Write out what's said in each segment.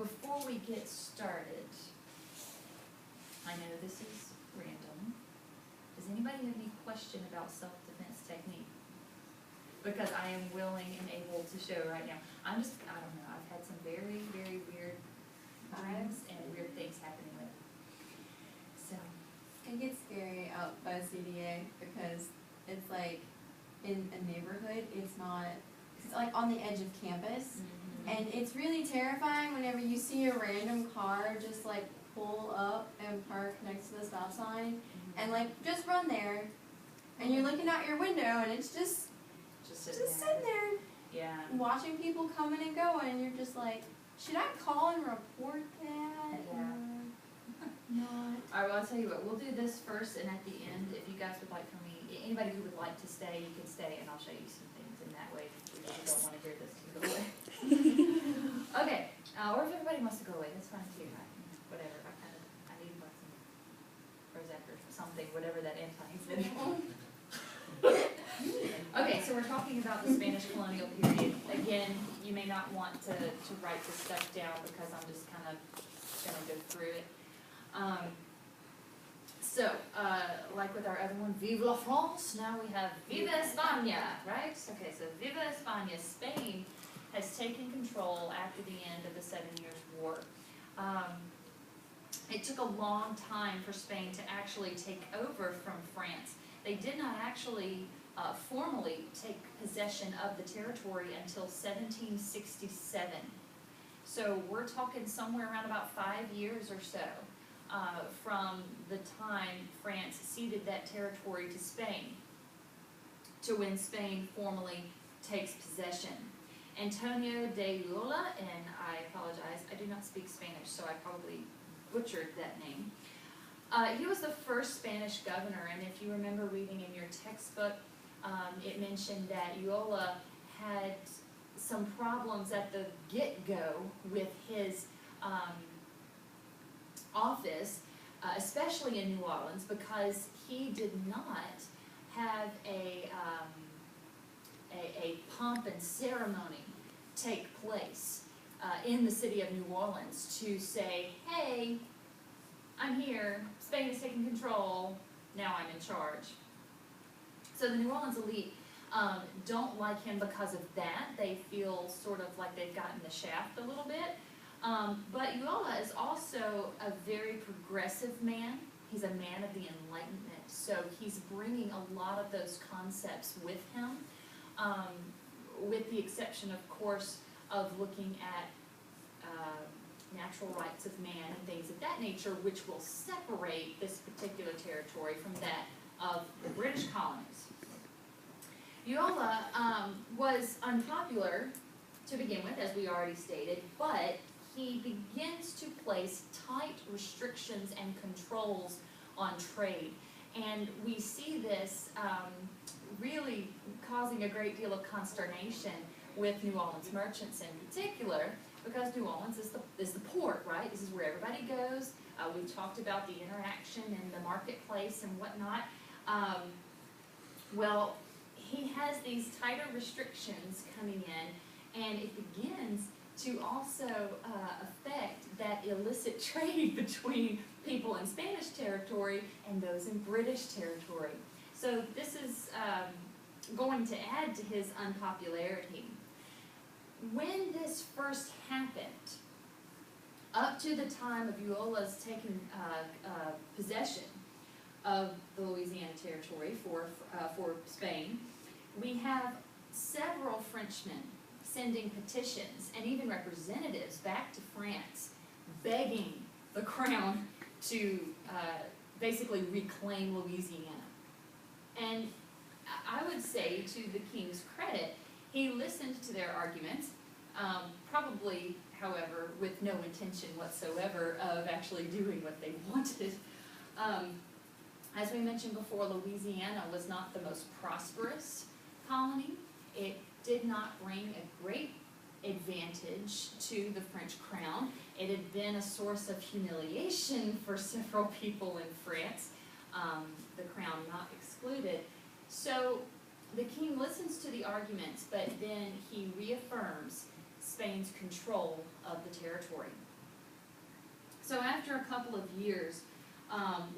before we get started, I know this is random. Does anybody have any question about self-defense technique? Because I am willing and able to show right now. I don't know, I've had some very, very weird times and weird things happening with it. So. It gets scary out by CDA because it's like in a neighborhood, it's like on the edge of campus. And it's really terrifying whenever you see a random car just like pull up and park next to the stop sign and like just run there and you're looking out your window and it's just sitting there. Yeah. Watching people coming and going and you're just like, should I call and report that? Yeah. Not. Alright, well I'll tell you what, we'll do this first and at the end, if you guys would like for me, anybody who would like to stay, you can stay and I'll show you some things in that way if you don't want to hear this, you go away. Okay, or if everybody wants to go away, that's fine too. Whatever, I need like some Prozac or something, whatever that anti-is. Okay, so we're talking about the Spanish colonial period. Again, you may not want to write this stuff down because I'm just kind of going to go through it. Like with our other one, Vive la France, now we have Viva España, right? Okay, so Viva España, Spain has taken control after the end of the 7 Years' War. It took a long time for Spain to actually take over from France. They did not actually formally take possession of the territory until 1767. So we're talking somewhere around about 5 years or so from the time France ceded that territory to Spain to when Spain formally takes possession. Antonio de Ulloa, and I apologize, I do not speak Spanish, so I probably butchered that name. He was the first Spanish governor, and if you remember reading in your textbook, it mentioned that Ulloa had some problems at the get-go with his office, especially in New Orleans, because he did not have a pomp and ceremony take place in the city of New Orleans to say, hey, I'm here, Spain is taking control, now I'm in charge. So the New Orleans elite don't like him because of that. They feel sort of like they've gotten the shaft a little bit. But Ulloa is also a very progressive man. He's a man of the Enlightenment, so he's bringing a lot of those concepts with him, with the exception, of course, of looking at natural rights of man and things of that nature, which will separate this particular territory from that of the British colonies. Ulloa was unpopular to begin with, as we already stated, but he begins to place tight restrictions and controls on trade. And we see this really causing a great deal of consternation with New Orleans merchants in particular, because New Orleans is the port, right? This is where everybody goes. We've talked about the interaction in the marketplace and whatnot. Well, he has these tighter restrictions coming in, and it begins to also affect that illicit trade between people in Spanish territory and those in British territory. So this is going to add to his unpopularity. When this first happened, up to the time of Ullola's taking possession of the Louisiana territory for Spain, we have several Frenchmen sending petitions and even representatives back to France begging the crown to basically reclaim Louisiana. And I would say, to the king's credit, he listened to their arguments, probably, however, with no intention whatsoever of actually doing what they wanted. As we mentioned before, Louisiana was not the most prosperous colony. It did not bring a great advantage to the French crown. It had been a source of humiliation for several people in France, the crown not excluded. So the king listens to the arguments, but then he reaffirms Spain's control of the territory. So after a couple of years,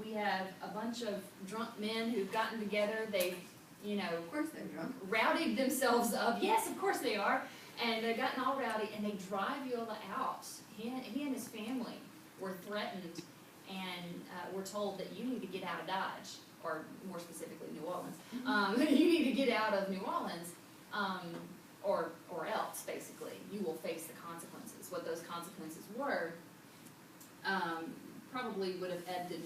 we have a bunch of drunk men who've gotten together. They've, Of course they're drunk. rowdied themselves up. Yes, of course they are. And they've gotten all rowdy, and they drive Yola out. He and his family were threatened, and were told that you need to get out of Dodge, or more specifically New Orleans. You need to get out of New Orleans, or else, basically, you will face the consequences. What those consequences were, probably would have ebbed and,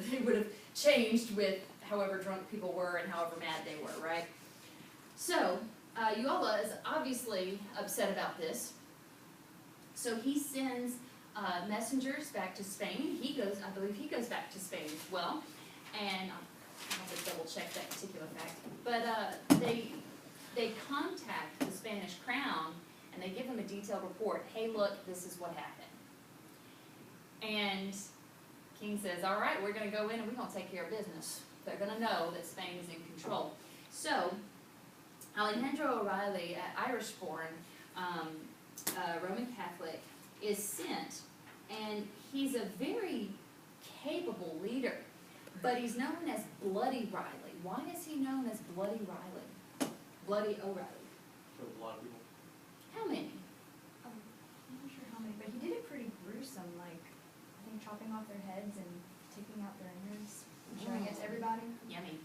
they would have changed with however drunk people were and however mad they were, right? So, Yola is obviously upset about this. So he sends messengers back to Spain. I believe he goes back to Spain as well. And I'll have to double check that particular fact. But they contact the Spanish crown and they give him a detailed report. Hey, look, this is what happened. And King says, all right, we're going to go in and we're going to take care of business. They're going to know that Spain is in control. So Alejandro O'Reilly, Irish-born Roman Catholic, is sent, and he's a very capable leader, but he's known as Bloody Riley. Why is he known as Bloody Riley? Bloody O'Reilly. Killed a lot of people. How many? I'm not sure how many, but he did it pretty gruesome, like, I think chopping off their heads and taking out their innards, showing it to everybody. Yummy.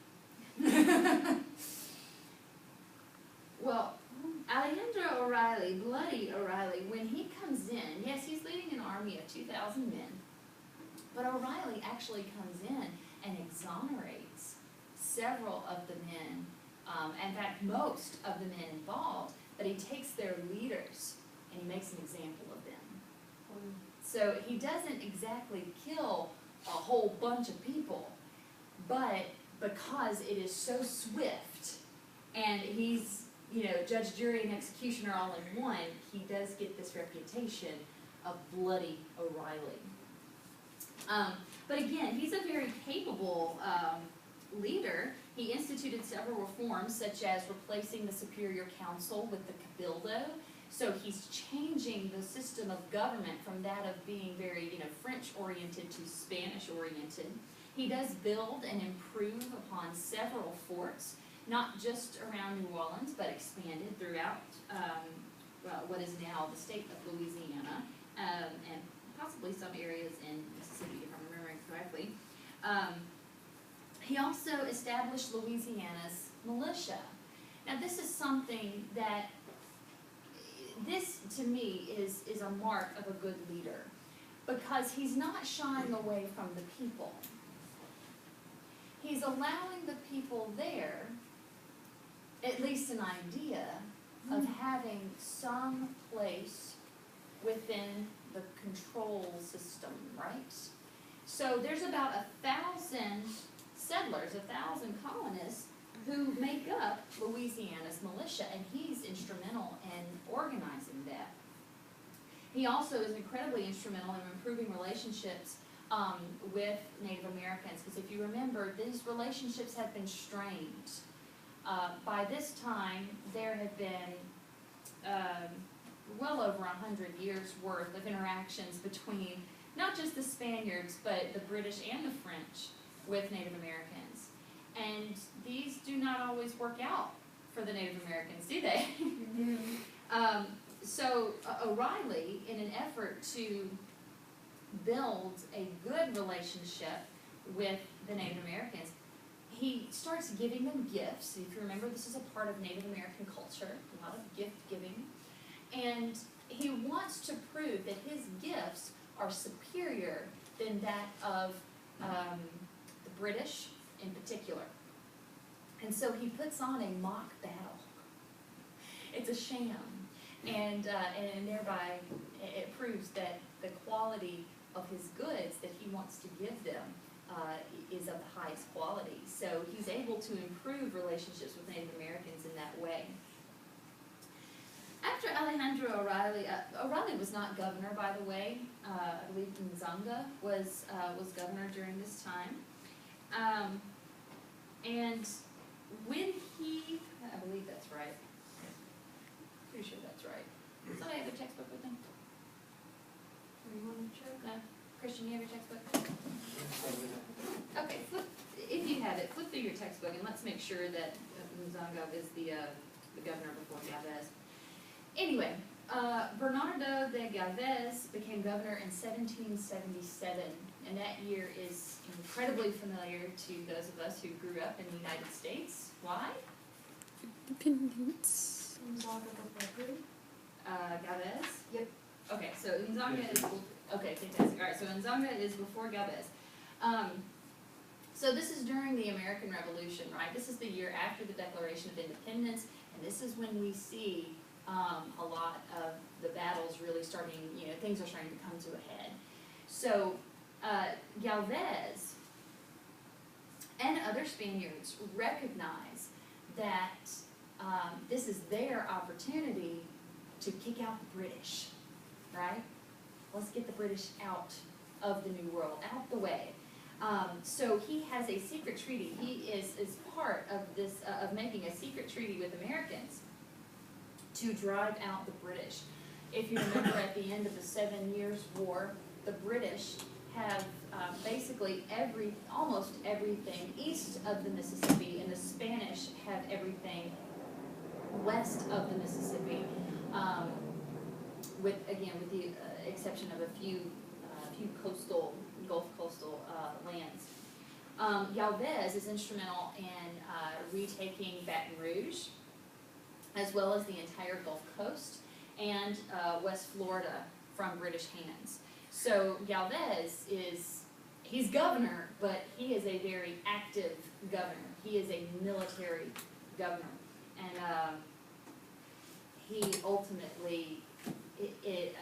Well, Alejandro O'Reilly, Bloody O'Reilly, when he comes in, yes, he's leading an army of 2,000 men, but O'Reilly actually comes in and exonerates several of the men, in fact, most of the men involved, but he takes their leaders and he makes an example of them. So he doesn't exactly kill a whole bunch of people, but because it is so swift and he's, judge, jury, and executioner all in one, he does get this reputation of Bloody O'Reilly. But again, he's a very capable leader. He instituted several reforms, such as replacing the Superior Council with the Cabildo. So he's changing the system of government from that of being very, French-oriented to Spanish-oriented. He does build and improve upon several forts, not just around New Orleans, but expanded throughout what is now the state of Louisiana, and possibly some areas in Mississippi, if I'm remembering correctly. He also established Louisiana's militia. Now, this is something that, this to me is a mark of a good leader, because he's not shying away from the people. He's allowing the people there at least an idea of having some place within the control system, right? So there's about 1,000 settlers, 1,000 colonists who make up Louisiana's militia, and he's instrumental in organizing that. He also is incredibly instrumental in improving relationships with Native Americans, because if you remember, these relationships have been strained. By this time, there have been well over 100 years worth of interactions between not just the Spaniards, but the British and the French with Native Americans. And these do not always work out for the Native Americans, do they? So O'Reilly, in an effort to build a good relationship with the Native Americans, he starts giving them gifts. If you remember, this is a part of Native American culture, a lot of gift giving. And he wants to prove that his gifts are superior than that of the British in particular. And so he puts on a mock battle. It's a sham. And thereby it proves that the quality of his goods that he wants to give them is of the highest quality. So he's able to improve relationships with Native Americans in that way. After Alejandro O'Reilly, O'Reilly was not governor, by the way. I believe Nzanga was governor during this time. And when he, I believe that's right. Pretty sure that's right. Does somebody have a textbook with them? Or you want to check? No? Chris, Christian, you have your textbook? Okay, if you have it, flip through your textbook and let's make sure that Nzongo is the governor before Galvez. Anyway, Bernardo de Galvez became governor in 1777, and that year is incredibly familiar to those of us who grew up in the United States. Why? Independence. Galvez? Yep. Okay, so Nzonga is, okay, fantastic. All right, so Nzonga is before Galvez. So this is during the American Revolution, right? This is the year after the Declaration of Independence, and this is when we see a lot of the battles really starting, things are starting to come to a head. So Galvez and other Spaniards recognize that this is their opportunity to kick out the British, right? Let's get the British out of the New World, out the way. So he has a secret treaty. He is part of this, of making a secret treaty with Americans to drive out the British. If you remember, at the end of the 7 Years' War, the British have basically almost everything east of the Mississippi, and the Spanish have everything west of the Mississippi, with the exception of a few Gulf coastal lands. Galvez is instrumental in retaking Baton Rouge, as well as the entire Gulf Coast and West Florida from British hands. So Galvez he's governor, but he is a very active governor. He is a military governor. And he ultimately, it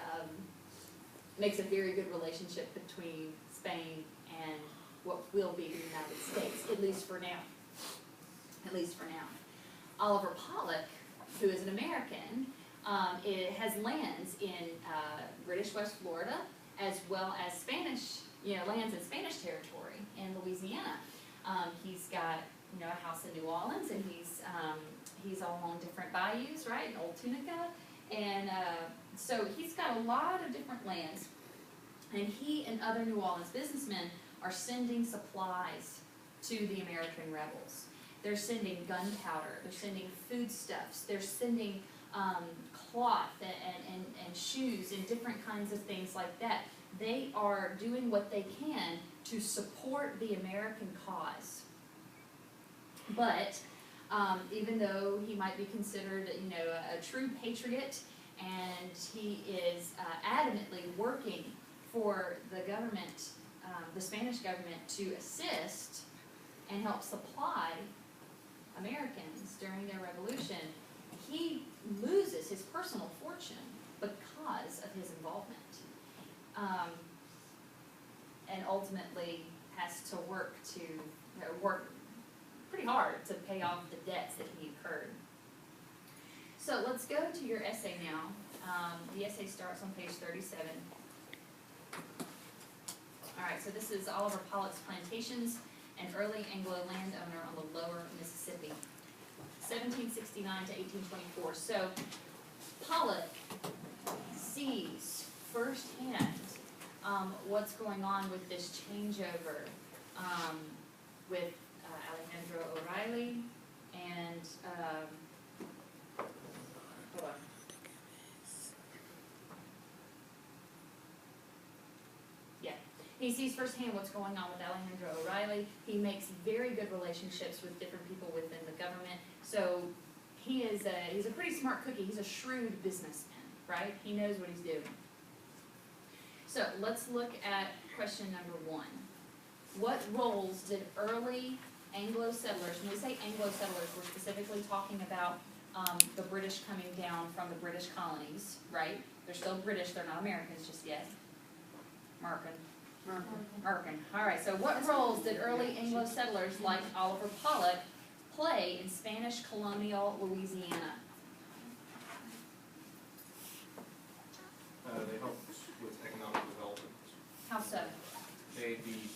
makes a very good relationship between Spain and what will be the United States, at least for now. At least for now. Oliver Pollock, who is an American, has lands in British West Florida, as well as Spanish, lands in Spanish territory in Louisiana. He's got, a house in New Orleans, and he's all along different bayous, right, in Old Tunica, and so he's got a lot of different lands, and he and other New Orleans businessmen are sending supplies to the American rebels. They're sending gunpowder, they're sending foodstuffs, they're sending cloth and shoes and different kinds of things like that. They are doing what they can to support the American cause. But even though he might be considered, a true patriot, and he is adamantly working for the government, the Spanish government, to assist and help supply Americans during their revolution, he loses his personal fortune because of his involvement, and ultimately has to work pretty hard to pay off the debts that he incurred. So let's go to your essay now. The essay starts on page 37. All right, so this is Oliver Pollock's Plantations, an early Anglo landowner on the lower Mississippi, 1769 to 1824. So Pollock sees firsthand what's going on with this changeover with Alejandro O'Reilly and hold on. Yeah, he sees firsthand what's going on with Alejandro O'Reilly. He makes very good relationships with different people within the government. So he's a pretty smart cookie. He's a shrewd businessman, right? He knows what he's doing. So let's look at question number 1. What roles did early Anglo settlers, when we say Anglo settlers, we're specifically talking about the British coming down from the British colonies, right? They're still British, they're not Americans just yet. American. All right, so what roles did early Anglo settlers like Oliver Pollock play in Spanish colonial Louisiana? They helped with economic development. How so? They'd be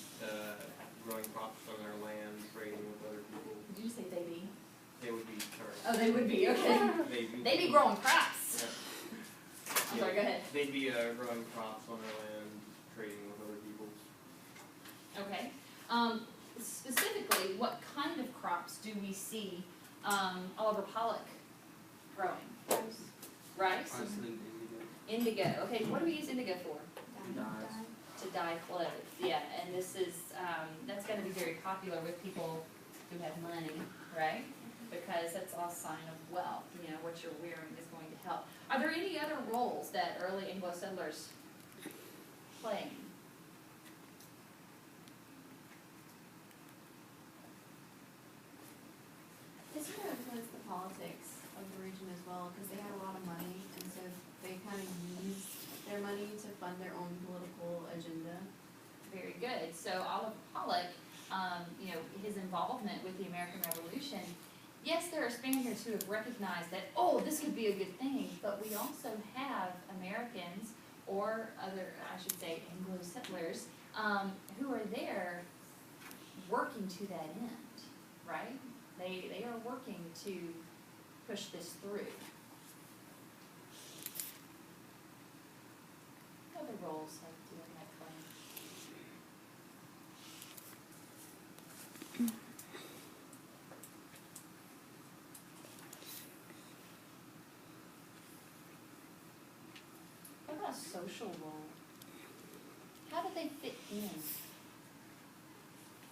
growing crops on their land, trading with other people. Did you say they be? They would be, sorry. Oh, they would be, okay. They'd be growing crops. Yeah. I'm sorry, go ahead. They'd be growing crops on their land, trading with other people's. Okay. Specifically, what kind of crops do we see Oliver Pollock growing? Rice? Honestly, indigo. Indigo. Okay, what do we use indigo for? Dyes. To dye clothes. Yeah, and this is, that's gonna be very popular with people who have money, right? Because that's all sign of wealth, you know, what you're wearing is going to help. Are there any other roles that early Anglo settlers played? This sort of influenced the politics of the region as well, because they had a lot of money, and so they kind of used their money to fund their own political agenda. Very good. So Oliver Pollock, you know, his involvement with the American Revolution, yes, there are Spaniards who have recognized that, oh, this could be a good thing, but we also have Americans, or other, I should say, Anglo settlers, who are there working to that end, right? They are working to push this through. What other roles like do in that claim? What about a social role? How do they fit in?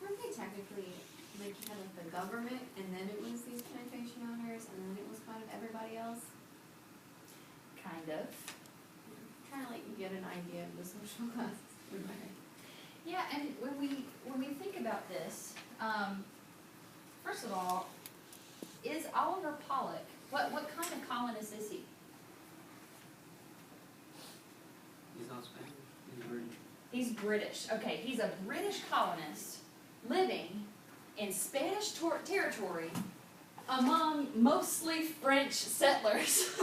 Weren't they technically, like, you had like the government, and then it was these plantation owners, and then it was kind of everybody else? Kind of. Trying to like get an idea of the social class. Yeah, and when we think about this, first of all, is Oliver Pollock, what kind of colonist is he? He's not Spanish. He's British. He's British. Okay, he's a British colonist living in Spanish territory among mostly French settlers,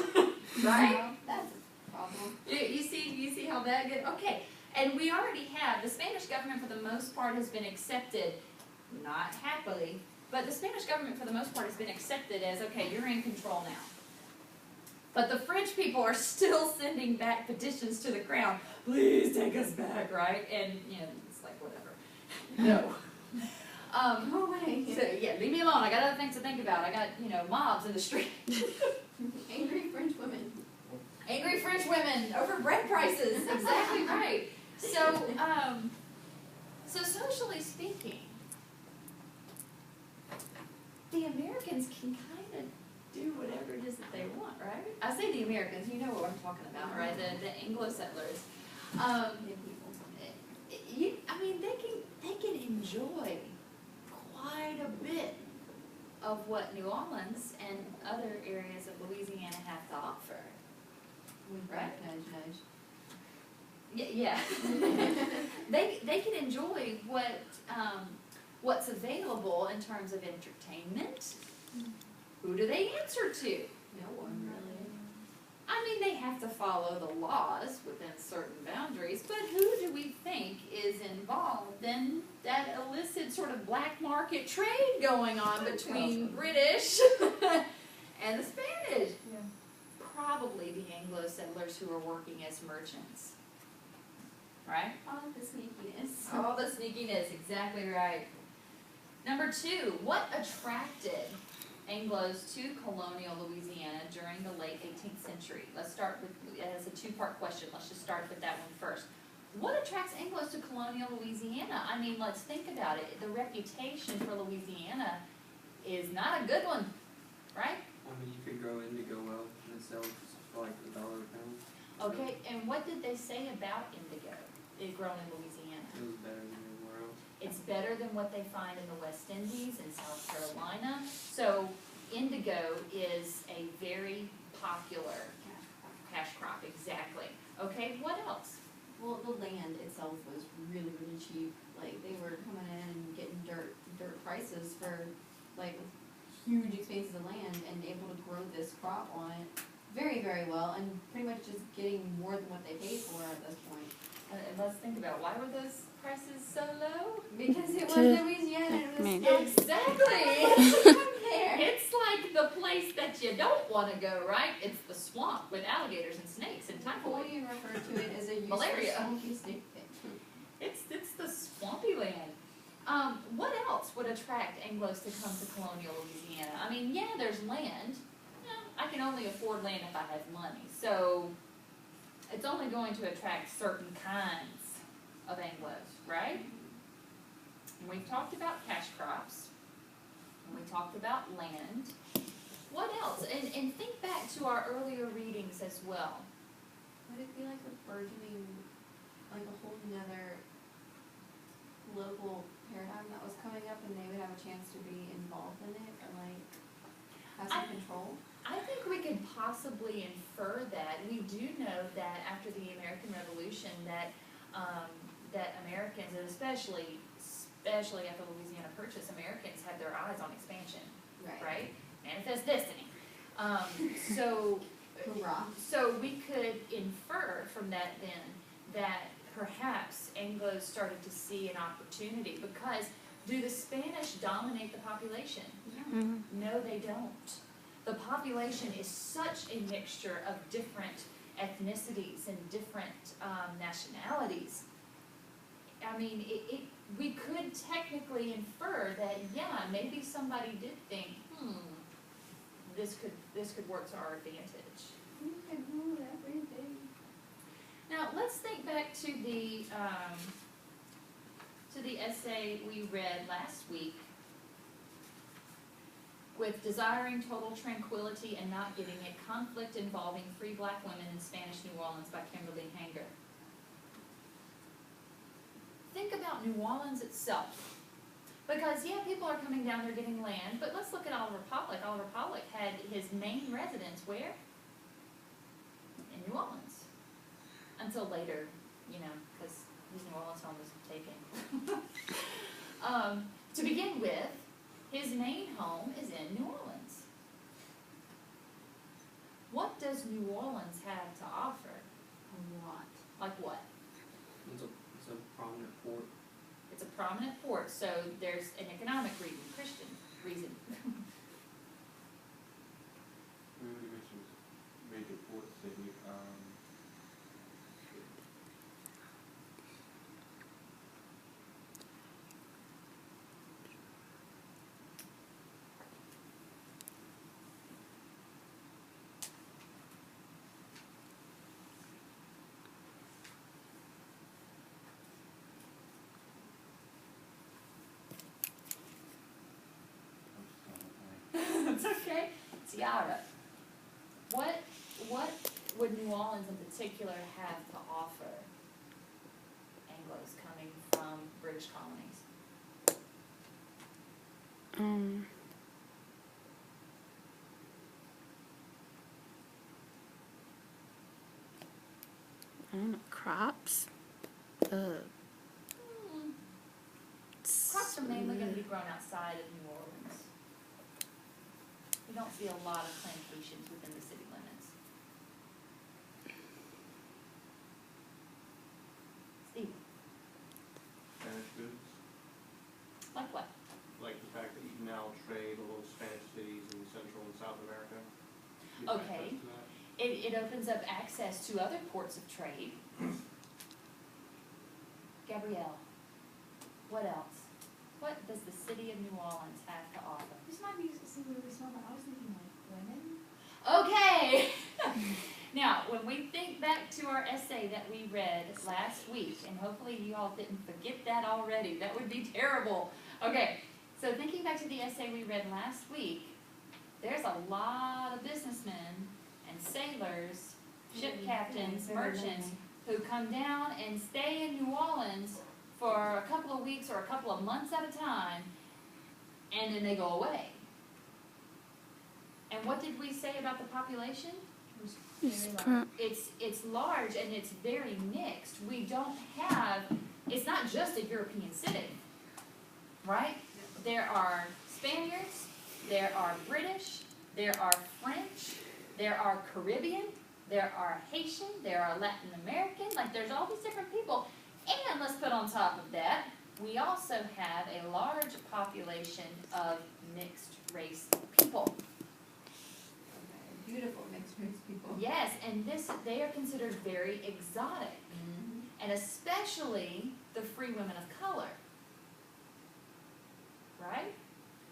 right? That's a problem. You see how that gets, okay. And we already have, the Spanish government for the most part has been accepted, not happily, but the Spanish government for the most part has been accepted as, okay, you're in control now. But the French people are still sending back petitions to the crown, please take us back, right? And, you know, it's like, whatever. No. Go away. So, yeah, leave me alone. I got other things to think about. I got, you know, mobs in the street. Angry French women. Angry French women over bread prices. Exactly right. So, so socially speaking, the Americans can kind of do whatever it is that they want, right? I say the Americans, you know what I'm talking about, right? The Anglo settlers. I mean, they can enjoy quite a bit of what New Orleans and other areas of Louisiana have to offer. Right? Nudge, nudge. Yeah. They can enjoy what's available in terms of entertainment. Who do they answer to? No one really. I mean, they have to follow the laws within certain boundaries, but who do we think is involved in that illicit sort of black market trade going on between British and the Spanish? Yeah. Probably the Anglo settlers who are working as merchants. Right? All the sneakiness. All the sneakiness, exactly right. Number 2, what attracted Anglos to colonial Louisiana during the late 18th century? Let's start with, as a 2-part question, let's just start with that one first. What attracts Anglos to colonial Louisiana? I mean, let's think about it. The reputation for Louisiana is not a good one, right? I mean, you could grow indigo well and sell for like $1 a pound. Okay, and what did they say about indigo grown in Louisiana? It was better than anywhere else. It's better than what they find in the West Indies and South Carolina. So indigo is a very popular cash crop, exactly. Okay, what else? Well, the land itself was really, really cheap. Like, they were coming in and getting dirt prices for, like, huge expanses of land and able to grow this crop on it very, very well, and pretty much just getting more than what they paid for at this point. And let's think about, why were those prices so low? Because it was Louisiana, and it was Exactly. there. It's like the place that you don't want to go, right? It's the swamp with alligators and snakes and typhoid. Napoleon referred to it as a useless Malaria. smoky stick pit. would attract Anglos to come to colonial Louisiana? I mean, yeah, there's land. I can only afford land if I have money. So it's only going to attract certain kinds of Anglos, right? And we've talked about cash crops. And we talked about land. What else? And think back to our earlier readings as well. Would it be like a burgeoning, like a whole nother local paradigm that was coming up and they would have a chance to be involved in it or like have some control? I think we could possibly infer that. We do know that after the American Revolution that that Americans, and especially after the Louisiana Purchase, Americans had their eyes on expansion, right? Manifest destiny. So Hoorah. So we could infer from that then that perhaps Anglos started to see an opportunity, because do the Spanish dominate the population? Yeah. No, they don't. The population is such a mixture of different ethnicities and different nationalities. I mean, we could technically infer that, yeah, maybe somebody did think, this could work to our advantage. You can rule everything. Now, let's think back to the essay we read last week with Desiring Total Tranquility and Not Getting It, Conflict Involving Free Black Women in Spanish New Orleans by Kimberly Hanger. Think about New Orleans itself. Because, yeah, people are coming down there getting land, but let's look at Oliver Pollock. Oliver Pollock had his main residence where? In New Orleans. Until later, because his New Orleans home was taken. To begin with, his main home is in New Orleans. What does New Orleans have to offer? A lot. Like what? It's a prominent port. It's a prominent port, so there's an economic reason, Christian reason. We already mentioned major port city. It's okay. Tiara. What would New Orleans in particular have to offer Anglos coming from British colonies? I don't know, crops. Crops are mainly going to be grown outside of New Orleans. We don't see a lot of plantations within the city limits. Steve, Spanish goods. like what? Like the fact that you can now trade a little Spanish cities in Central and South America. Give Okay. access to that. It opens up access to other ports of trade. Gabrielle, what else? What does the city of New Orleans have to offer? This might be really small, but I was thinking like women. Okay. Now, when we think back to our essay that we read last week, and hopefully you all didn't forget that already, that would be terrible. Okay, so thinking back to the essay we read last week, there's a lot of businessmen and sailors, ship captains, merchants, who come down and stay in New Orleans for a couple of weeks or a couple of months at a time, and then they go away. And what did we say about the population? It's large and it's very mixed. We don't have, it's not just a European city, right? There are Spaniards, there are British, there are French, there are Caribbean, there are Haitian, there are Latin American, like there's all these different people. And let's put on top of that, we also have a large population of mixed race people. Beautiful mixed race people. Yes, and they are considered very exotic, and especially the free women of color. right?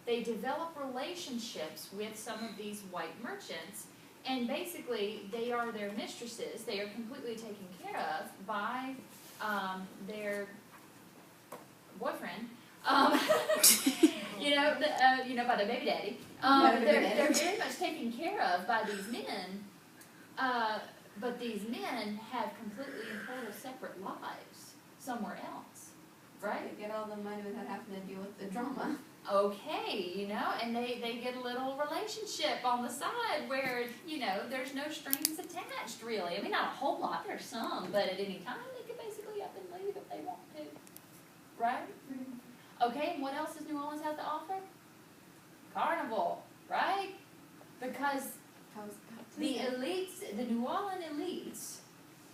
They develop relationships with some of these white merchants, and basically they are their mistresses. They are completely taken care of by their boyfriend. By their baby daddy. They're very much taken care of by these men, but these men have completely and total separate lives somewhere else, right? They get all the money without having to deal with the drama. Okay, and they get a little relationship on the side where, there's no strings attached really. I mean, not a whole lot, there's some, but at any time they can basically up and leave if they want to, right? Okay, and what else does New Orleans have to offer? Carnival, right? Because the elites, the New Orleans elites,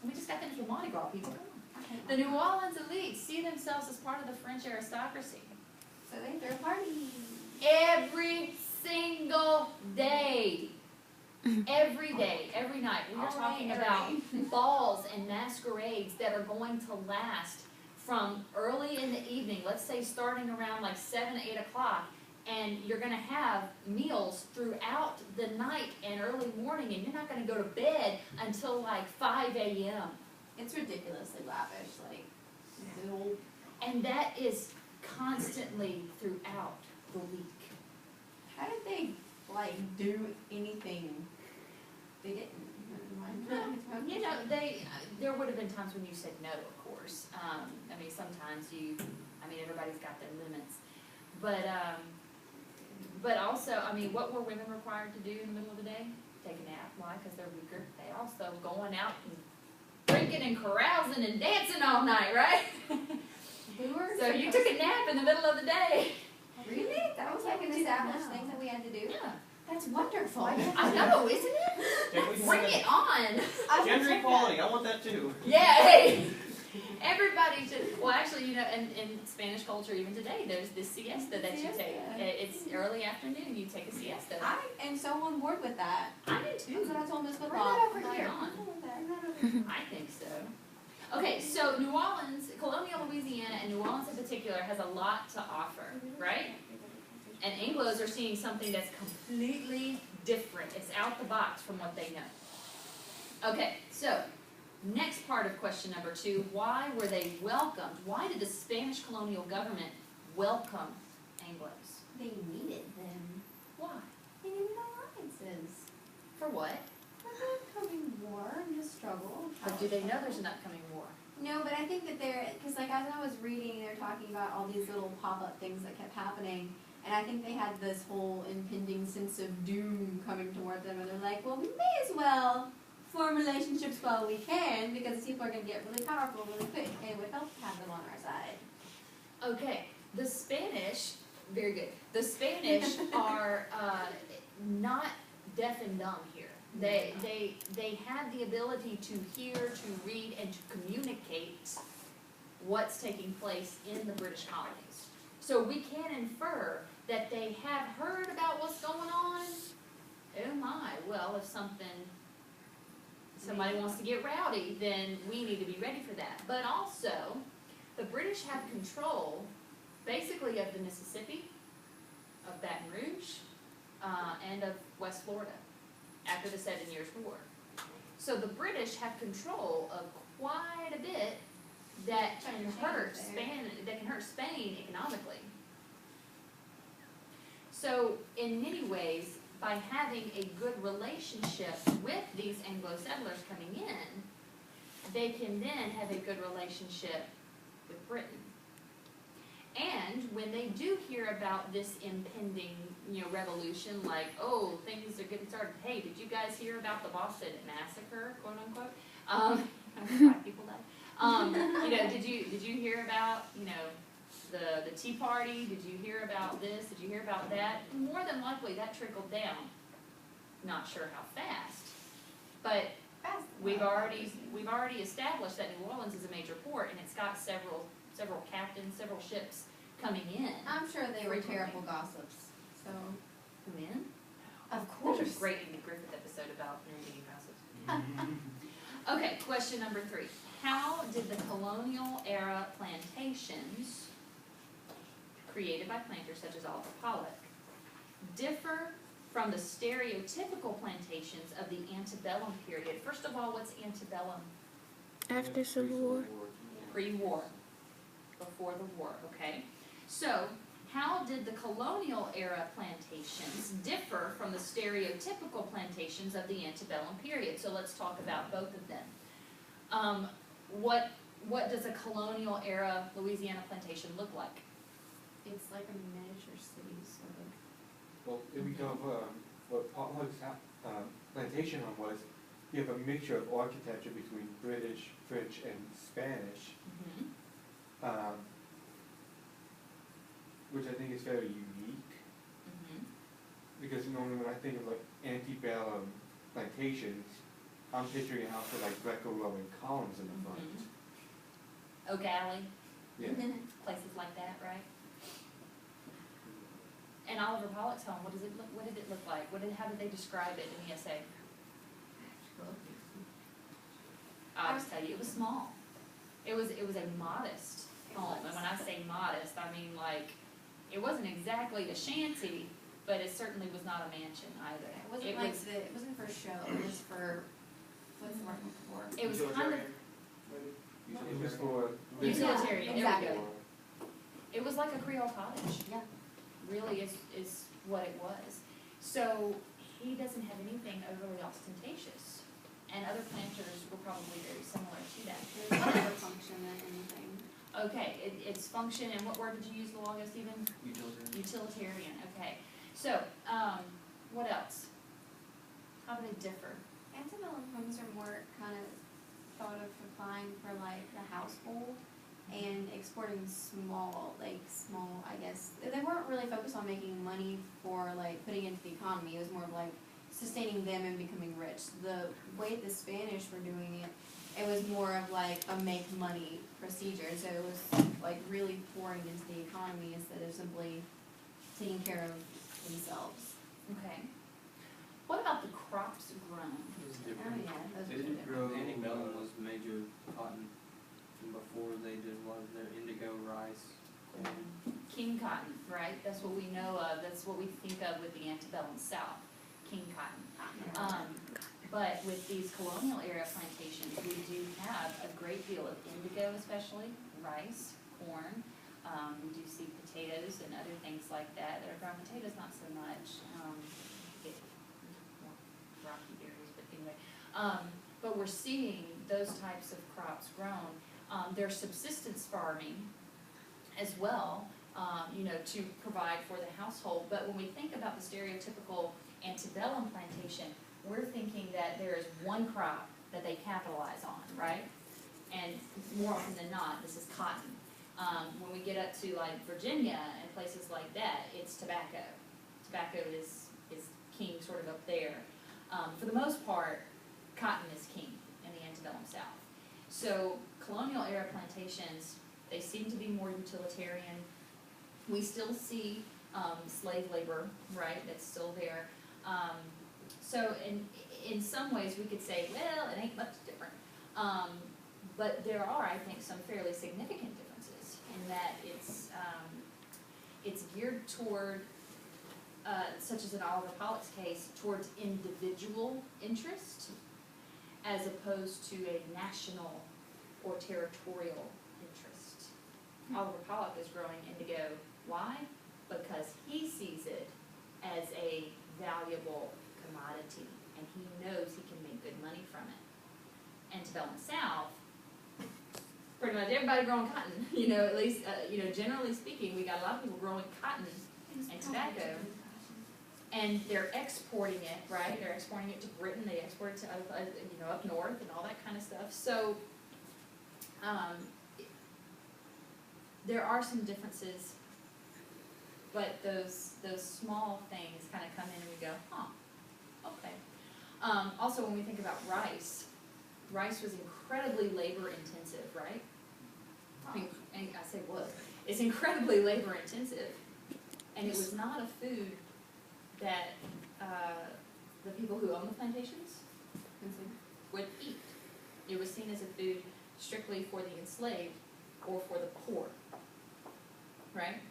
we just got finished with Mardi Gras, people, come on. The New Orleans elites see themselves as part of the French aristocracy. So they throw parties. Every single day. Every day, every night. We are talking about balls and masquerades that are going to last from early in the evening, let's say starting around like 7, 8 o'clock, and you're going to have meals throughout the night and early morning, and you're not going to go to bed until like 5 a.m. It's ridiculously lavish, And that is constantly throughout the week. How did they do anything? They didn't. There would have been times when you said no, of course. Sometimes everybody's got their limits. But also, what were women required to do in the middle of the day? Take a nap. Why? Because they're weaker. They also going out and drinking and carousing and dancing all night, right? So you took a nap in the middle of the day. Really? That was an established thing that we had to do? Yeah. That's wonderful. I know, isn't it? Bring it on. Gender equality, I want that too. Yeah, hey. Everybody should, well actually, in Spanish culture even today, there's this siesta that you take. It's early afternoon, you take a siesta. I am so on board with that. I do too. That's what I told Miss Bring Football. that over here. I think so. Okay, so New Orleans, colonial Louisiana, and New Orleans in particular has a lot to offer, right? And Anglos are seeing something that's completely different. It's out the box from what they know. Okay, so next part of question number 2, why were they welcomed? Why did the Spanish colonial government welcome Anglos? They needed them. Why? They needed alliances. For what? For the upcoming war and the struggle. But do they know there's an upcoming war? No, but I think that because as I was reading, they were talking about all these little pop-up things that kept happening. And I think they had this whole impending sense of doom coming toward them, and they're like, well, we may as well form relationships while we can, because people are going to get really powerful really quick, and it would help to have them on our side. Okay, the Spanish, very good. The Spanish are not deaf and dumb here. They have the ability to hear, to read, and to communicate what's taking place in the British colonies. So we can infer that they have heard about what's going on. Oh my, well, if somebody wants to get rowdy, then we need to be ready for that. But also, the British have control, basically, of the Mississippi, of Baton Rouge, and of West Florida, after the 7 Years' War. So the British have control of quite a bit that can hurt Spain economically. So in many ways, by having a good relationship with these Anglo settlers coming in, they can then have a good relationship with Britain. And when they do hear about this impending, revolution, like, oh, things are getting started. Hey, did you guys hear about the Boston Massacre, quote unquote? Black people died. Did you hear about, the Tea Party? Did you hear about this? Did you hear about that? More than likely, that trickled down. Not sure how fast, but we've already established that New Orleans is a major port, and it's got several captains, several ships coming in. I'm sure they were frequently. terrible gossips. So, Come in? of There's course. a great Andy Griffith episode about intervening gossips. Okay, question number 3. How did the colonial era plantations created by planters such as Oliver Pollock, differ from the stereotypical plantations of the antebellum period. First of all, what's antebellum? After Civil War. Pre-war, before the war, okay? So, how did the colonial era plantations differ from the stereotypical plantations of the antebellum period? So let's talk about both of them. What does a colonial era Louisiana plantation look like? It's like a miniature city, sort of. Well, if we go, what Pollock's plantation home was, you have a mixture of architecture between British, French, and Spanish, which I think is very unique, because normally when I think of like antebellum plantations, I'm picturing a house with like Greco-Roman columns in the front. Oak Alley, Yeah. places like that, right? And Oliver Pollock's home, what did it look like? How did they describe it in the essay? I'll just tell you, it was small. It was a modest home, and when I say modest, I mean like, it wasn't exactly a shanty, but it certainly was not a mansion either. It wasn't for show, it was for, what's the word I'm looking for? It was kind of It was for. utilitarian, there we exactly. go. It was like a Creole cottage. Yeah. Really is what it was. So he doesn't have anything overly ostentatious, and other planters were probably very similar to that. It was more function than anything. Okay, it's function, and what word did you use, Luago, Stephen? Utilitarian. Utilitarian, okay. So, what else? How do they differ? Antebellum homes are more kind of thought of applying for like the household and exporting small, I guess. They weren't really focused on making money for like putting into the economy. It was more of like sustaining them and becoming rich. The way the Spanish were doing it, it was more of like a make money procedure. So it was like really pouring into the economy instead of simply taking care of themselves. Okay. What about the crops grown? Oh yeah, those They were didn't different. grow, antebellum was major cotton, and before they did a lot of their indigo, rice, corn. King cotton, right? That's what we know of. That's what we think of with the antebellum South, king cotton. But with these colonial era plantations, we do have a great deal of indigo, especially rice, corn. We do see potatoes and other things like that. That are grown. Potatoes not so much. Get more rocky areas, but anyway. But we're seeing those types of crops grown. There's subsistence farming as well, to provide for the household. But when we think about the stereotypical antebellum plantation, we're thinking that there is one crop that they capitalize on, right? And more often than not, this is cotton. When we get up to like Virginia and places like that, it's tobacco. Tobacco is king sort of up there. For the most part, cotton is king in the antebellum South. So colonial era plantations, they seem to be more utilitarian. We still see slave labor, right, that's still there. So in some ways we could say, well, it ain't much different. But there are, I think, some fairly significant differences in that it's geared toward, such as in Oliver Pollock's case, towards individual interest as opposed to a national or territorial interest. Oliver Pollock is growing indigo. Why? Because he sees it as a valuable commodity, and he knows he can make good money from it. Antebellum South, pretty much everybody growing cotton, at least, generally speaking, we got a lot of people growing cotton and tobacco, and they're exporting it, right? They're exporting it to Britain, they export it to, up north and all that kind of stuff. So, there are some differences, but those small things kind of come in and we go, okay. Also, when we think about rice was incredibly labor intensive, right? And I say was. It's incredibly labor intensive, and it was not a food that the people who own the plantations would eat. It was seen as a food strictly for the enslaved or for the poor, right?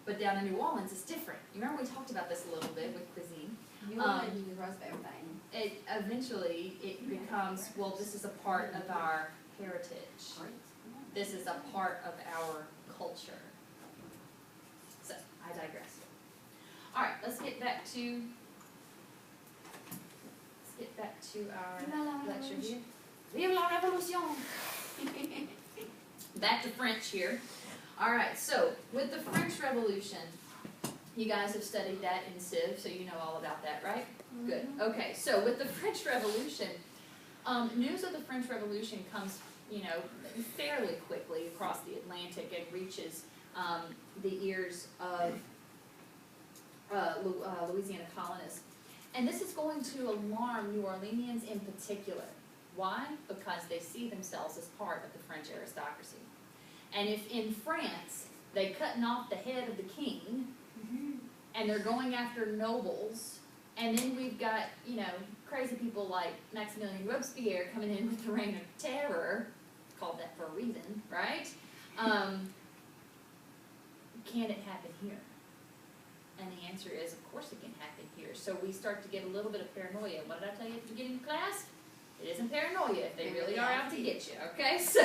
But down in New Orleans, it's different. You remember we talked about this a little bit with cuisine. New Orleans is raspberry wine. It eventually, it becomes, well, this is a part of our heritage. This is a part of our culture. So, I digress. All right, let's get back to our lecture here. Vive la Révolution! Back to French here. All right, so with the French Revolution, you guys have studied that in Civ, so you know all about that, right? Good. Okay, so with the French Revolution, news of the French Revolution comes, fairly quickly across the Atlantic and reaches the ears of Louisiana colonists. And this is going to alarm New Orleanians in particular. Why? Because they see themselves as part of the French aristocracy. And if in France they cutting off the head of the king, and they're going after nobles, and then we've got, crazy people like Maximilien Robespierre coming in with the Reign of Terror, called that for a reason, right? Can it happen here? And the answer is, of course it can happen here. So we start to get a little bit of paranoia. What did I tell you at the beginning of class? It isn't paranoia if they really are out to get you, okay? So,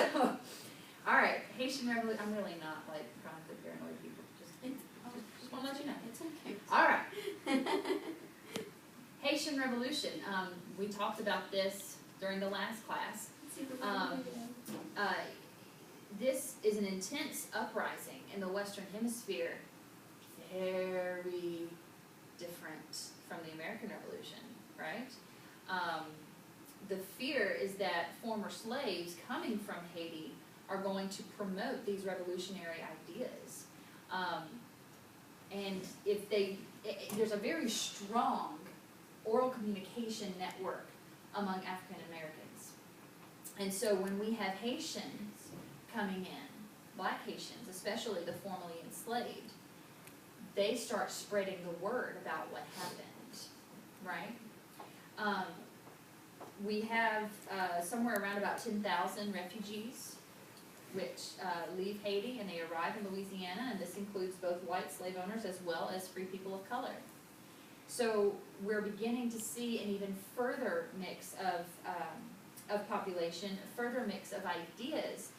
all right, Haitian Revolution. I'm really not like chronically paranoid people. Just want to let you know. It's okay. All right. Haitian Revolution. We talked about this during the last class. This is an intense uprising in the Western Hemisphere, very different from the American Revolution, right? The fear is that former slaves coming from Haiti are going to promote these revolutionary ideas. And if there's a very strong oral communication network among African Americans. And so when we have Haitians coming in, black Haitians, especially the formerly enslaved, they start spreading the word about what happened, right? We have somewhere around about 10,000 refugees which leave Haiti and they arrive in Louisiana, and this includes both white slave owners as well as free people of color. So we're beginning to see an even further mix of population, a further mix of ideas,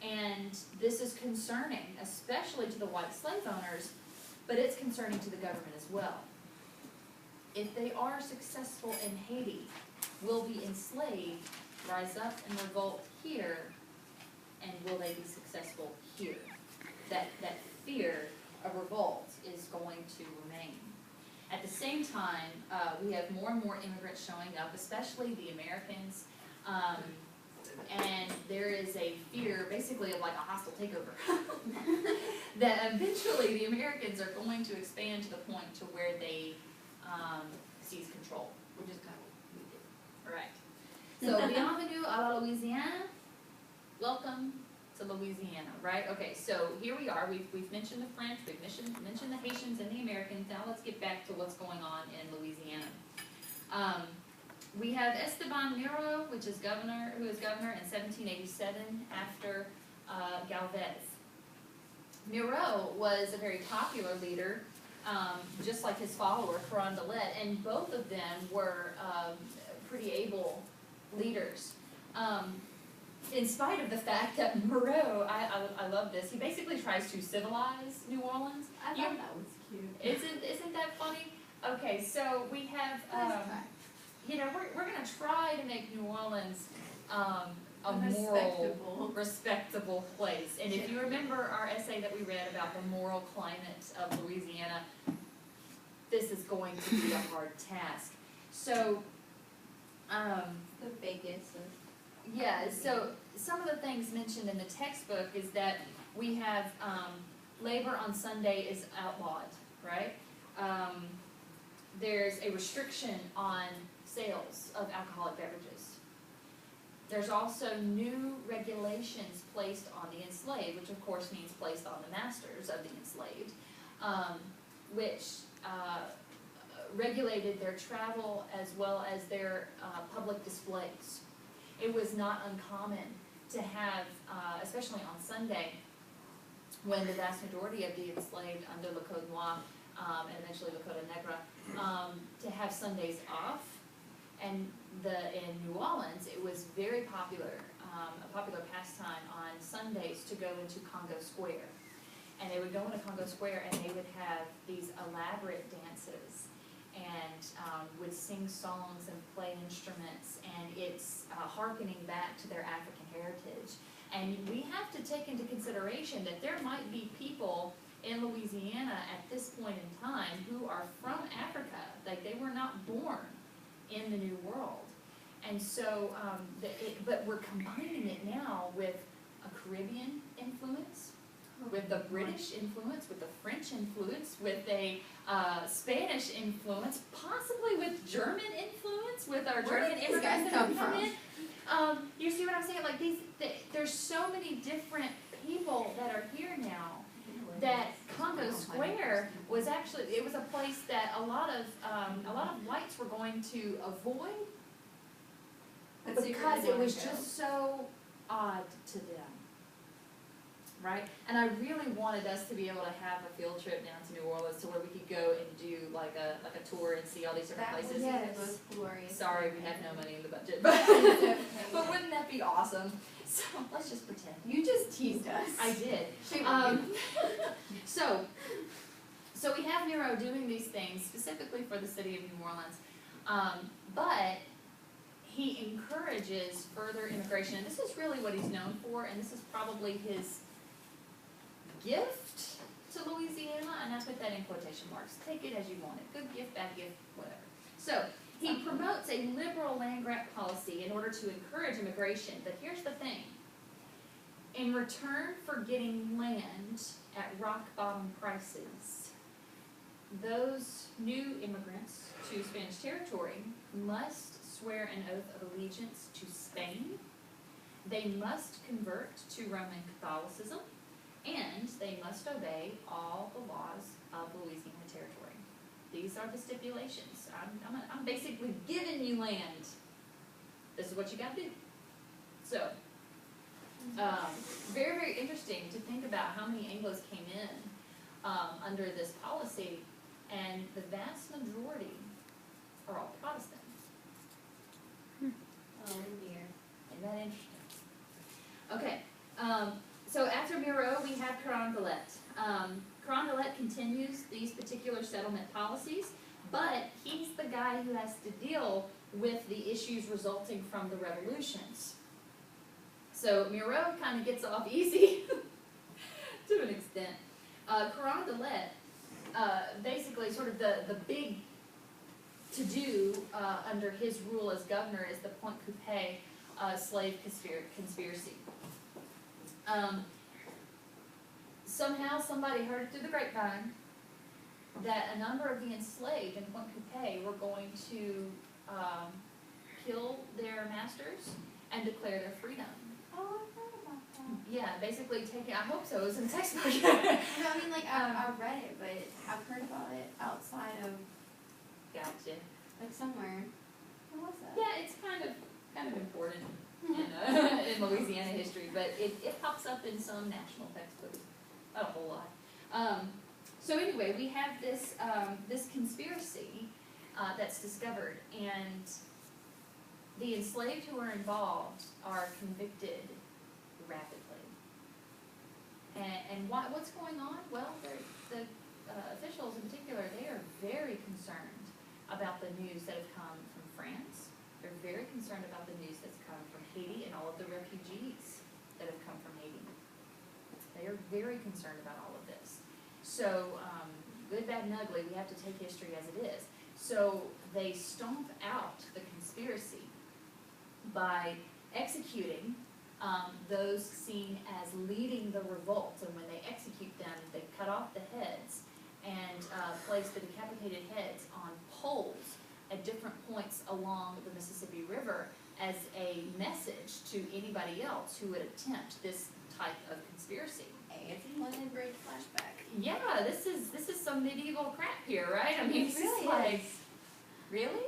and this is concerning, especially to the white slave owners, but it's concerning to the government as well. If they are successful in Haiti, will the enslaved rise up and revolt here, and will they be successful here? That fear of revolt is going to remain. At the same time, we have more and more immigrants showing up, especially the Americans, and there is a fear, basically, of like a hostile takeover, that eventually the Americans are going to expand to the point to where they seize control, which is kind of what we did. All right. So, bienvenue à la Louisiane. Welcome to Louisiana, right? Okay, so here we are. We've mentioned the French, we've mentioned the Haitians and the Americans. Now let's get back to what's going on in Louisiana. We have Esteban Miro, who is governor in 1787 after Galvez. Miro was a very popular leader, just like his follower, Carondelet, and both of them were pretty able leaders. In spite of the fact that Moreau, I love this, he basically tries to civilize New Orleans. I thought that was cute. Isn't that funny? Okay, so we have, we're going to try to make New Orleans a moral, respectable place. And if you remember our essay that we read about the moral climate of Louisiana, this is going to be a hard task. So, The biggest. yeah, so some of the things mentioned in the textbook is that we have labor on Sunday is outlawed, right? There's a restriction on sales of alcoholic beverages. There's also new regulations placed on the enslaved, which of course means placed on the masters of the enslaved, which regulated their travel as well as their public displays. It was not uncommon to have, especially on Sunday, when the vast majority of the enslaved under Le Code Noir, and eventually Le Code Negra, to have Sundays off. And in New Orleans, it was very popular, a popular pastime on Sundays to go into Congo Square. And they would go into Congo Square and they would have these elaborate dances and would sing songs and play instruments, and it's hearkening back to their African heritage. And we have to take into consideration that there might be people in Louisiana at this point in time who are from Africa, like they were not born in the New World. And so, but we're combining it now with a Caribbean influence, with the British influence, with the French influence, with a Spanish influence, possibly with German influence, with our Where German did these guys immigrants that have come come from? in. You see what I'm saying? Like there's so many different people that are here now. That Congo Square was actually, it was a place that a lot of whites were going to avoid because it was just so odd to them, right? And I really wanted us to be able to have a field trip down to New Orleans to where we could go and do like a tour and see all these different places. That was glorious. Sorry, we have no money in the budget, but wouldn't that be awesome? So let's just pretend. You just teased us. I did. Shame on you. So we have Miro doing these things specifically for the city of New Orleans, but he encourages further immigration, and this is really what he's known for, and this is probably his gift to Louisiana, and I put that in quotation marks. Take it as you want it. Good gift, bad gift, whatever. So he promotes a liberal land grant policy in order to encourage immigration, but here's the thing. In return for getting land at rock bottom prices, those new immigrants to Spanish territory must swear an oath of allegiance to Spain, they must convert to Roman Catholicism, and they must obey all the laws of Louisiana territory. These are the stipulations. I'm basically giving you land. This is what you gotta do. So, very, very interesting to think about how many Anglos came in under this policy, and the vast majority are all Protestant. Oh dear. Isn't that interesting? Okay, so after Miro, we have Carondelet. Carondelet continues these particular settlement policies, but he's the guy who has to deal with the issues resulting from the revolutions. So Miro kind of gets off easy to an extent. Carondelet, basically sort of the big to-do under his rule as governor is the Point Coupé slave conspiracy. Somehow somebody heard through the grapevine that a number of the enslaved in Point Coupé were going to kill their masters and declare their freedom. Oh, I've heard about that. Yeah, basically taking, I hope so, it was in the textbook. No, I mean, like, I've read it, but I've heard about it outside of, Gotcha. like, somewhere. What was that? Yeah, it's kind of important in Louisiana history, but it pops up in some national textbooks. Not a whole lot. So anyway, we have this this conspiracy that's discovered, and the enslaved who are involved are convicted rapidly. And what's going on? Well, the officials in particular, they are very concerned about the news that have come from France. They're very concerned about the news that's come from Haiti and all of the refugees that have come from Haiti. They are very concerned about all of this. So, good, bad, and ugly, we have to take history as it is. So they stomp out the conspiracy by executing those seen as leading the revolt. And when they execute them, they cut off the heads and place the decapitated heads on poles at different points along the Mississippi River as a message to anybody else who would attempt this type of conspiracy. Hey, it's a London Bridge flashback. Yeah, this is some medieval crap here, right? I mean, It it's really just like, is. really?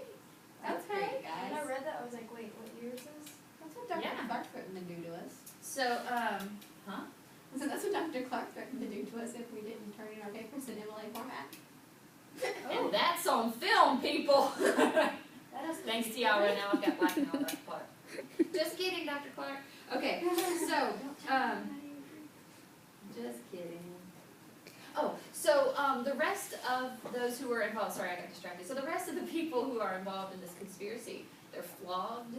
That's Okay. great, guys. When I read that, I was like, wait, what year is this? That's what Dr. Yeah. Clark wouldn't do to us. So, huh? So that's what Dr. Clark threatened to do to us if we didn't turn in our papers in MLA format. And that's on film, people. That is Thanks to y'all right now, I've got blackmail, Dr. Clark. Just kidding, Dr. Clark. Okay, so, just kidding. Oh, so, the rest of those who were involved, sorry, I got distracted. So the rest of the people who are involved in this conspiracy, they're flogged,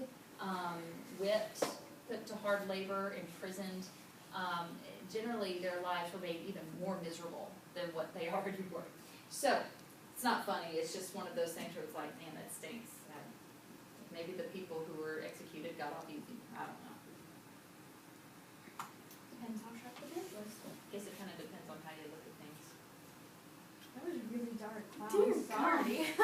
whipped, put to hard labor, imprisoned. Generally, their lives were made even more miserable than what they already were. So, it's not funny, it's just one of those things where it's like, man, that stinks. Maybe the people who were executed got off easy, I don't know. Depends how sharp the blade was. Guess it kinda depends on how you look at things. That was really dark. Wow, Dear I'm sorry.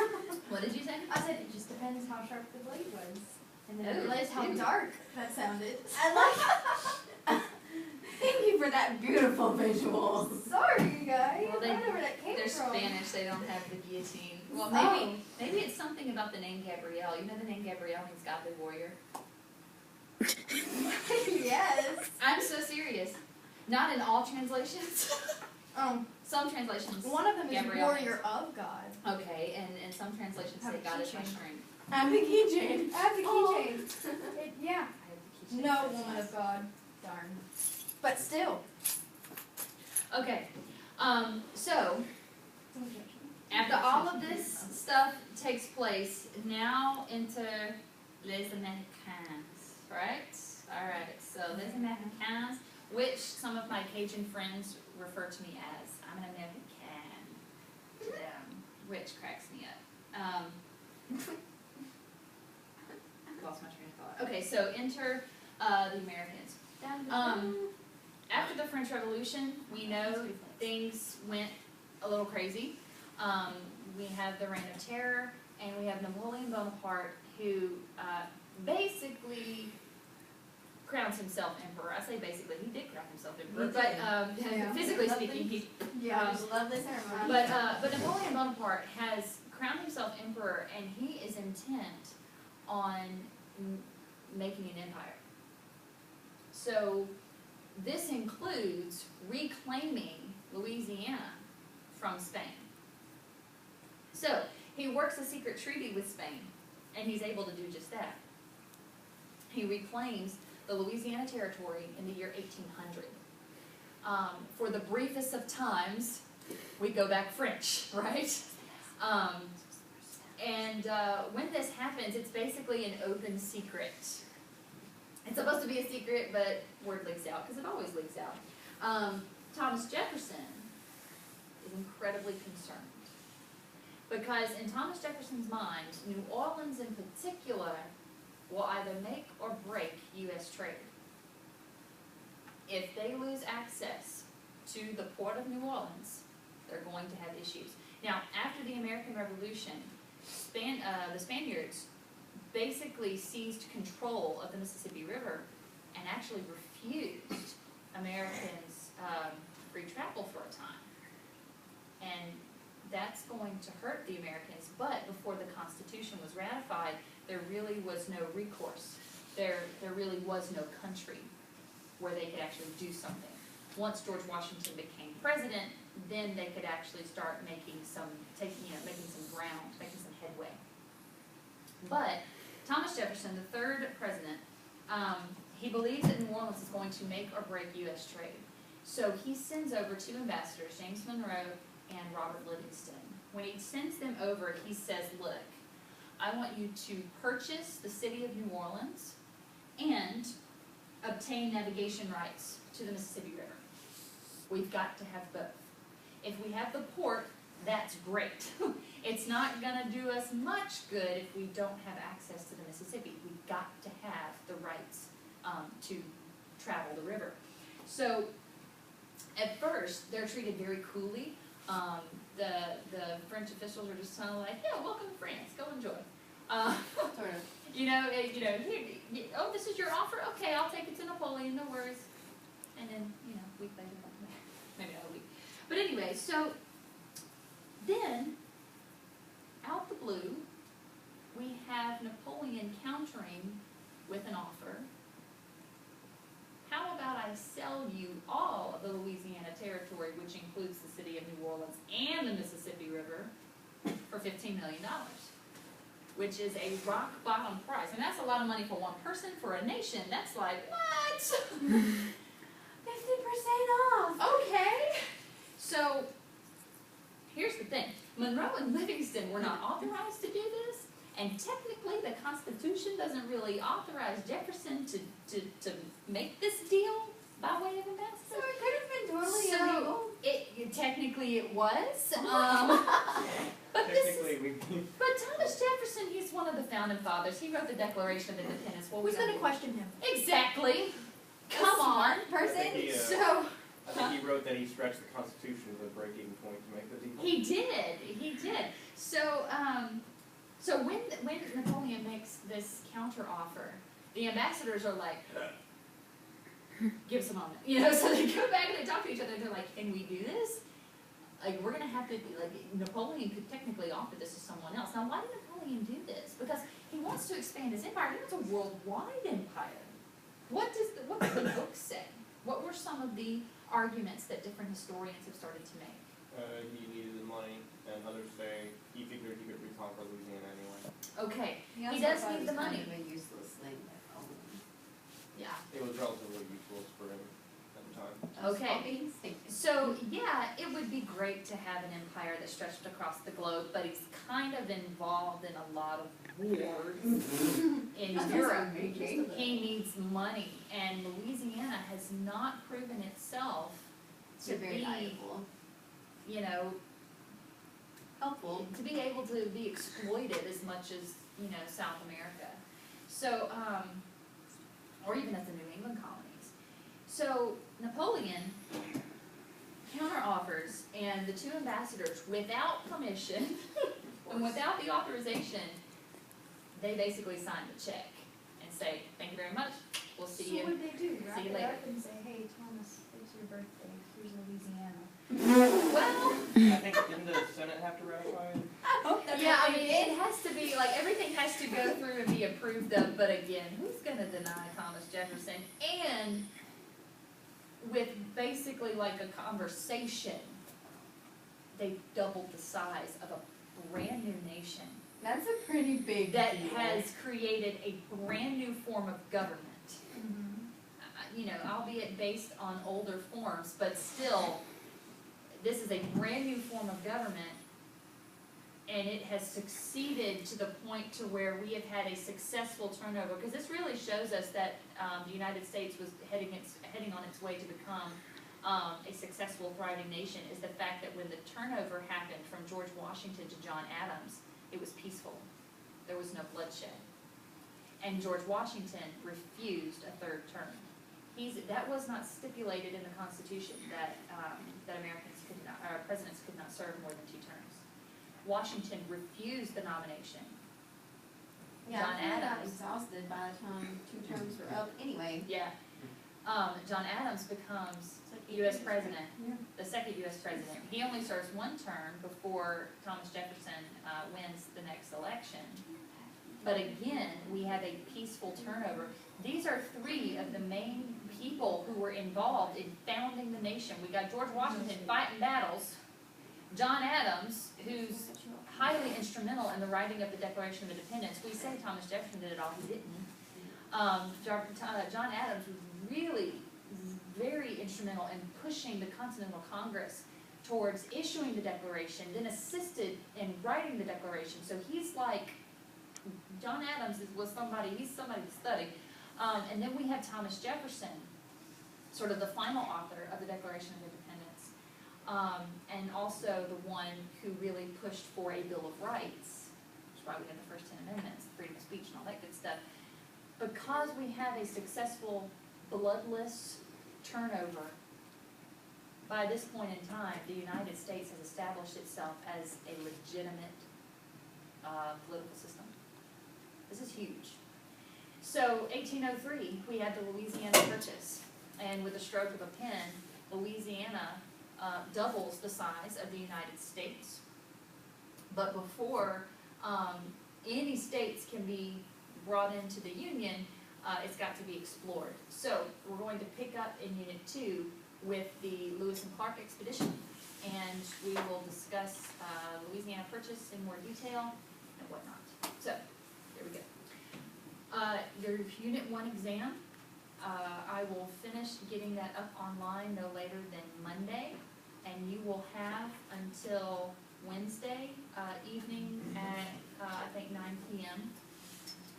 What did you say? I said it just depends how sharp the blade was. And then Oh, I realized how ew. dark that sounded. I like Thank you for that beautiful visual. Sorry, guys. Well, I don't know where that came They're from. Spanish, they don't have the guillotine. Well, Oh. maybe it's something about the name Gabrielle. You know the name Gabrielle means godly warrior? Yes. I'm so serious. Not in all translations. Some translations. One of them is Gabrielle warrior of God. Okay, and some translations Have say a God is my keychain. strength. I have the keychain. I have the Oh. keychain. Yeah. I have the keychain. No woman of God. Darn. But still. Okay, so Don't judge me. after all of this stuff takes place, now enter les Americains, right? Alright, so les Americains, which some of my Cajun friends refer to me as. I'm an American to them, which cracks me up. Lost my train of thought. Okay, so enter the Americans. After the French Revolution, we know things went a little crazy. We have the Reign of Terror, and we have Napoleon Bonaparte, who basically crowns himself emperor. I say basically, he did crown himself emperor, He but did. Yeah. physically speaking, he. Yeah, it was a lovely ceremony. But Napoleon Bonaparte has crowned himself emperor, and he is intent on making an empire. So this includes reclaiming Louisiana from Spain. So he works a secret treaty with Spain, and he's able to do just that. He reclaims the Louisiana Territory in the year 1800. For the briefest of times, we go back French, right? When this happens, it's basically an open secret. It's supposed to be a secret, but word leaks out, because it always leaks out. Thomas Jefferson is incredibly concerned. Because in Thomas Jefferson's mind, New Orleans in particular will either make or break U.S. trade. If they lose access to the port of New Orleans, they're going to have issues. Now, after the American Revolution, the Spaniards basically seized control of the Mississippi River and actually refused Americans free travel for a time. And that's going to hurt the Americans, but before the Constitution was ratified, there really was no recourse. There really was no country where they could actually do something. Once George Washington became president, then they could actually start making some ground, making some headway. But Thomas Jefferson, the third president, he believes that New Orleans is going to make or break U.S. trade. So he sends over two ambassadors, James Monroe and Robert Livingston. When he sends them over, he says, look, I want you to purchase the city of New Orleans and obtain navigation rights to the Mississippi River. We've got to have both. If we have the port, that's great. It's not going to do us much good if we don't have access to the Mississippi. We've got to have the rights to travel the river. So at first, they're treated very coolly. The French officials are just kind of like, yeah, welcome to France, go enjoy. Sort of. Here, oh, this is your offer? Okay, I'll take it to Napoleon, no worries. And then, a week later, maybe not a week. But anyway, so then, out the blue, we have Napoleon countering with an offer. How about I sell you all of the Louisiana which includes the city of New Orleans and the Mississippi River, for $15 million, which is a rock bottom price. And that's a lot of money for one person. For a nation, that's like, what? 50% off. Okay. So, here's the thing. Monroe and Livingston were not authorized to do this, and technically the Constitution doesn't really authorize Jefferson to make this deal by way of So ambassador. it could have been totally So, illegal. Technically it was, but Thomas Jefferson, he's one of the founding fathers. He wrote the Declaration of Independence. Well, Who's gonna question him? Exactly. Come on. Person. So, I think he wrote that he stretched the Constitution to the breaking point to make the deal. he did. So, so when Napoleon makes this counter offer, the ambassadors are like, give us a moment. You know, so they go back and they talk to each other and they're like, can we do this? Like, we're gonna have to, Napoleon could technically offer this to someone else. Now, why did Napoleon do this? Because he wants to expand his empire. He wants a worldwide empire. What does the book say? What were some of the arguments that different historians have started to make? He needed the money, and others say he figured he could reconquer Louisiana anyway. Okay, He, He also does thought need it the was money. Kind of a useless thing. yeah. It was relatively useless for him at the time. Okay. So, yeah, it would be great to have an empire that stretched across the globe, but he's kind of involved in a lot of wars in Europe. He needs money, and Louisiana has not proven itself to very be, valuable. you know, Helpful. to be able to be exploited as much as, you know, South America. So, or even as the New England colonies. So, Napoleon counteroffers, and the two ambassadors, without permission and without the authorization, they basically sign the check and say, thank you very much, we'll see So you. what'd they do? Wrap you it later. up and say, hey, Thomas, it's your birthday, here's Louisiana. Well, I think, didn't the Senate have to ratify it? yeah, I mean, it has to be, like, everything has to go through and be approved of, but again, who's gonna deny Thomas Jefferson? And with basically like a conversation, they doubled the size of a brand new nation That's a pretty big that deal. has created a brand new form of government. Mm-hmm. You know, albeit based on older forms, but still, this is a brand new form of government, and it has succeeded to the point to where we have had a successful turnover, because this really shows us that the United States was heading on its way to become a successful, thriving nation, is the fact that when the turnover happened from George Washington to John Adams, it was peaceful. There was no bloodshed. And George Washington refused a third term. That was not stipulated in the Constitution, that Americans could not, or presidents could not serve more than 2 terms. Washington refused the nomination. Yeah, John I think I got Adams. exhausted by the time 2 terms were up. Anyway. Yeah. John Adams becomes Second U.S. president, Yeah. the second U.S. president. He only serves 1 term before Thomas Jefferson wins the next election. But again, we have a peaceful turnover. These are 3 of the main people who were involved in founding the nation. We got George Washington fighting battles, John Adams, who's highly instrumental in the writing of the Declaration of Independence. We say Thomas Jefferson did it all, he didn't. John Adams was really very instrumental in pushing the Continental Congress towards issuing the Declaration, then assisted in writing the Declaration. So he's like, John Adams he's somebody to study. And then we have Thomas Jefferson, sort of the final author of the Declaration of Independence, and also the one who really pushed for a Bill of Rights, which is why we have the first 10 amendments, freedom of speech and all that good stuff. Because we have a successful, bloodless turnover, by this point in time, the United States has established itself as a legitimate political system. This is huge. So 1803, we had the Louisiana Purchase, and with a stroke of a pen, Louisiana doubles the size of the United States. But before any states can be brought into the Union, it's got to be explored. So we're going to pick up in Unit 2 with the Lewis and Clark expedition. And we will discuss Louisiana Purchase in more detail and whatnot. So, there we go. Your Unit 1 exam, I will finish getting that up online no later than Monday. And you will have until Wednesday evening at, I think, 9 p.m.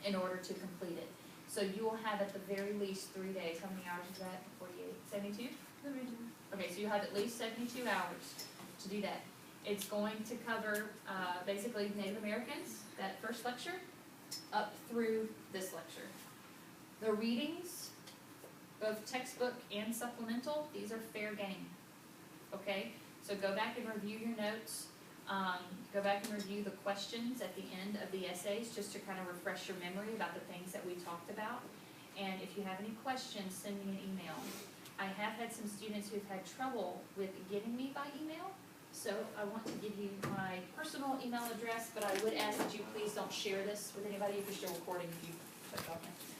in order to complete it. So you will have at the very least 3 days. How many hours is that? 48? 72? Okay, so you have at least 72 hours to do that. It's going to cover basically Native Americans, that first lecture, up through this lecture. The readings, both textbook and supplemental, these are fair game. Okay, so go back and review your notes. Go back and review the questions at the end of the essays just to kind of refresh your memory about the things that we talked about. And if you have any questions, send me an email. I have had some students who've had trouble with getting me by email, so I want to give you my personal email address, but I would ask that you please don't share this with anybody if you're still recording, if you put it off.